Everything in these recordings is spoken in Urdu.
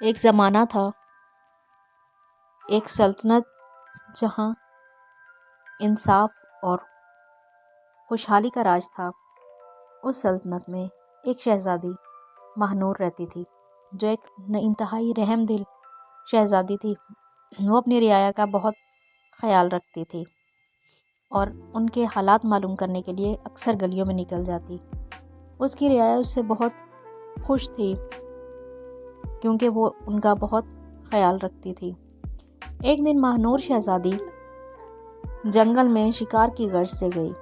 ایک زمانہ تھا، ایک سلطنت جہاں انصاف اور خوشحالی کا راج تھا۔ اس سلطنت میں ایک شہزادی ماہنور رہتی تھی، جو ایک انتہائی رحم دل شہزادی تھی۔ وہ اپنی رعایا کا بہت خیال رکھتی تھی اور ان کے حالات معلوم کرنے کے لیے اکثر گلیوں میں نکل جاتی۔ اس کی رعایا اس سے بہت خوش تھی کیونکہ وہ ان کا بہت خیال رکھتی تھی۔ ایک دن ماہنور شہزادی جنگل میں شکار کی غرض سے گئی۔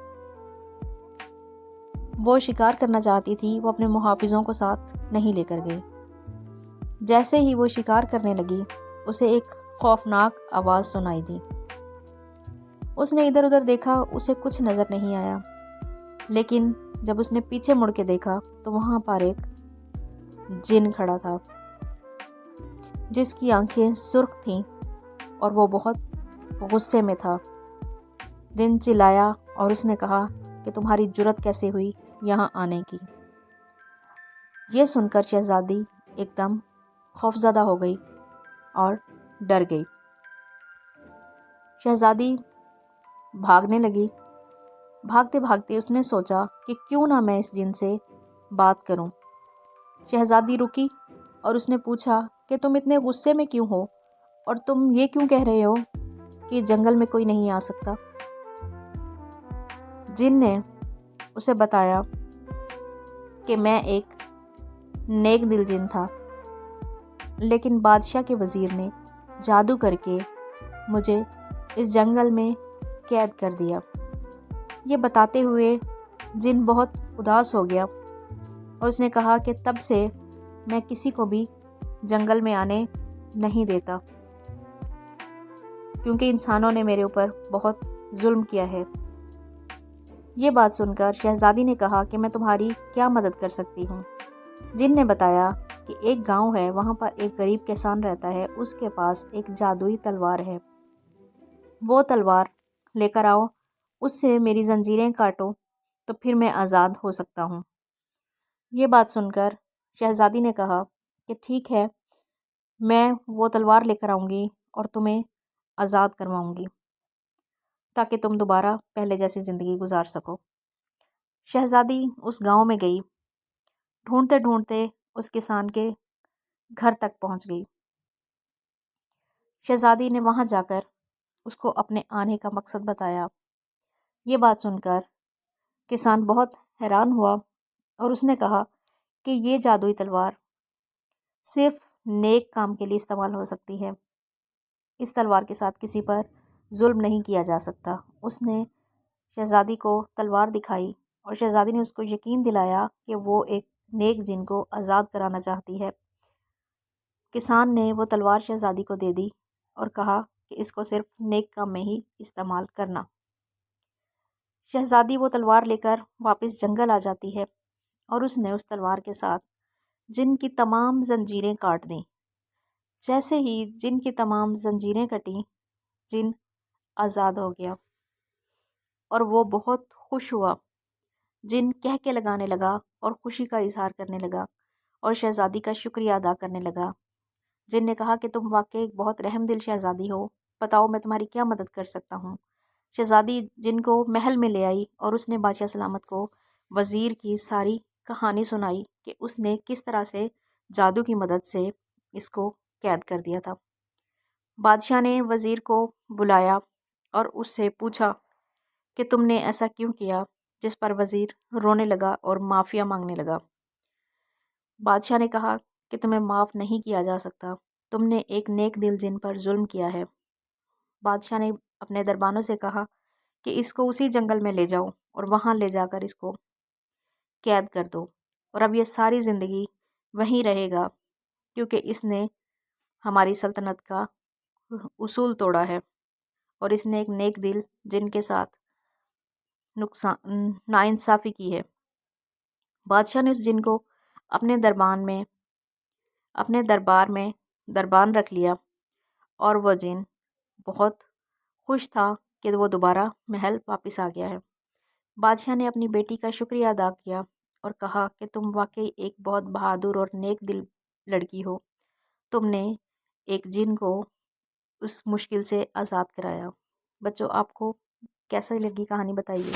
وہ شکار کرنا چاہتی تھی، وہ اپنے محافظوں کو ساتھ نہیں لے کر گئی۔ جیسے ہی وہ شکار کرنے لگی، اسے ایک خوفناک آواز سنائی دی۔ اس نے ادھر ادھر دیکھا، اسے کچھ نظر نہیں آیا، لیکن جب اس نے پیچھے مڑ کے دیکھا تو وہاں پر ایک جن کھڑا تھا، جس کی آنکھیں سرخ تھیں اور وہ بہت غصے میں تھا۔ جن چلایا اور اس نے کہا کہ تمہاری جرأت کیسے ہوئی یہاں آنے کی؟ یہ سن کر شہزادی ایک دم خوفزدہ ہو گئی اور ڈر گئی۔ شہزادی بھاگنے لگی۔ بھاگتے بھاگتے اس نے سوچا کہ کیوں نہ میں اس جن سے بات کروں۔ شہزادی رکی اور اس نے پوچھا کہ تم اتنے غصے میں کیوں ہو اور تم یہ کیوں کہہ رہے ہو کہ جنگل میں کوئی نہیں آ سکتا؟ جن نے اسے بتایا کہ میں ایک نیک دل جن تھا، لیکن بادشاہ کے وزیر نے جادو کر کے مجھے اس جنگل میں قید کر دیا۔ یہ بتاتے ہوئے جن بہت اداس ہو گیا اور اس نے کہا کہ تب سے میں کسی کو بھی جنگل میں آنے نہیں دیتا، کیونکہ انسانوں نے میرے اوپر بہت ظلم کیا ہے۔ یہ بات سن کر شہزادی نے کہا کہ میں تمہاری کیا مدد کر سکتی ہوں؟ جن نے بتایا کہ ایک گاؤں ہے، وہاں پر ایک غریب کسان رہتا ہے، اس کے پاس ایک جادوئی تلوار ہے۔ وہ تلوار لے کر آؤ، اس سے میری زنجیریں کاٹو تو پھر میں آزاد ہو سکتا ہوں۔ یہ بات سن کر شہزادی نے کہا کہ ٹھیک ہے، میں وہ تلوار لے کر آؤں گی اور تمہیں آزاد کرواؤں گی تاکہ تم دوبارہ پہلے جیسی زندگی گزار سکو۔ شہزادی اس گاؤں میں گئی، ڈھونڈتے ڈھونڈتے اس کسان کے گھر تک پہنچ گئی۔ شہزادی نے وہاں جا کر اس کو اپنے آنے کا مقصد بتایا۔ یہ بات سن کر کسان بہت حیران ہوا اور اس نے کہا کہ یہ جادوئی تلوار صرف نیک کام کے لیے استعمال ہو سکتی ہے، اس تلوار کے ساتھ کسی پر ظلم نہیں کیا جا سکتا۔ اس نے شہزادی کو تلوار دکھائی اور شہزادی نے اس کو یقین دلایا کہ وہ ایک نیک جن کو آزاد کرانا چاہتی ہے۔ کسان نے وہ تلوار شہزادی کو دے دی اور کہا کہ اس کو صرف نیک کام میں ہی استعمال کرنا۔ شہزادی وہ تلوار لے کر واپس جنگل آ جاتی ہے اور اس نے اس تلوار کے ساتھ جن کی تمام زنجیریں کاٹ دیں۔ جیسے ہی جن کی تمام زنجیریں کٹیں، جن آزاد ہو گیا اور وہ بہت خوش ہوا۔ جن کہہ کے لگانے لگا اور خوشی کا اظہار کرنے لگا اور شہزادی کا شکریہ ادا کرنے لگا۔ جن نے کہا کہ تم واقعی ایک بہت رحم دل شہزادی ہو، بتاؤ میں تمہاری کیا مدد کر سکتا ہوں؟ شہزادی جن کو محل میں لے آئی اور اس نے بادشاہ سلامت کو وزیر کی ساری کہانی سنائی کہ اس نے کس طرح سے جادو کی مدد سے اس کو قید کر دیا تھا۔ بادشاہ نے وزیر کو بلایا اور اس سے پوچھا کہ تم نے ایسا کیوں کیا، جس پر وزیر رونے لگا اور معافی مانگنے لگا۔ بادشاہ نے کہا کہ تمہیں معاف نہیں کیا جا سکتا، تم نے ایک نیک دل جن پر ظلم کیا ہے۔ بادشاہ نے اپنے دربانوں سے کہا کہ اس کو اسی جنگل میں لے جاؤ اور وہاں لے جا کر اس کو قید کر دو، اور اب یہ ساری زندگی وہیں رہے گا کیونکہ اس نے ہماری سلطنت کا اصول توڑا ہے اور اس نے ایک نیک دل جن کے ساتھ ناانصافی کی ہے۔ بادشاہ نے اس جن کو اپنے دربار میں دربان رکھ لیا اور وہ جن بہت خوش تھا کہ وہ دوبارہ محل واپس آ گیا ہے۔ بادشاہ نے اپنی بیٹی کا شکریہ ادا کیا اور کہا کہ تم واقعی ایک بہت بہادر اور نیک دل لڑکی ہو، تم نے ایک جن کو اس مشکل سے آزاد کرایا۔ بچوں، آپ کو کیسا لگی کہانی بتائیے۔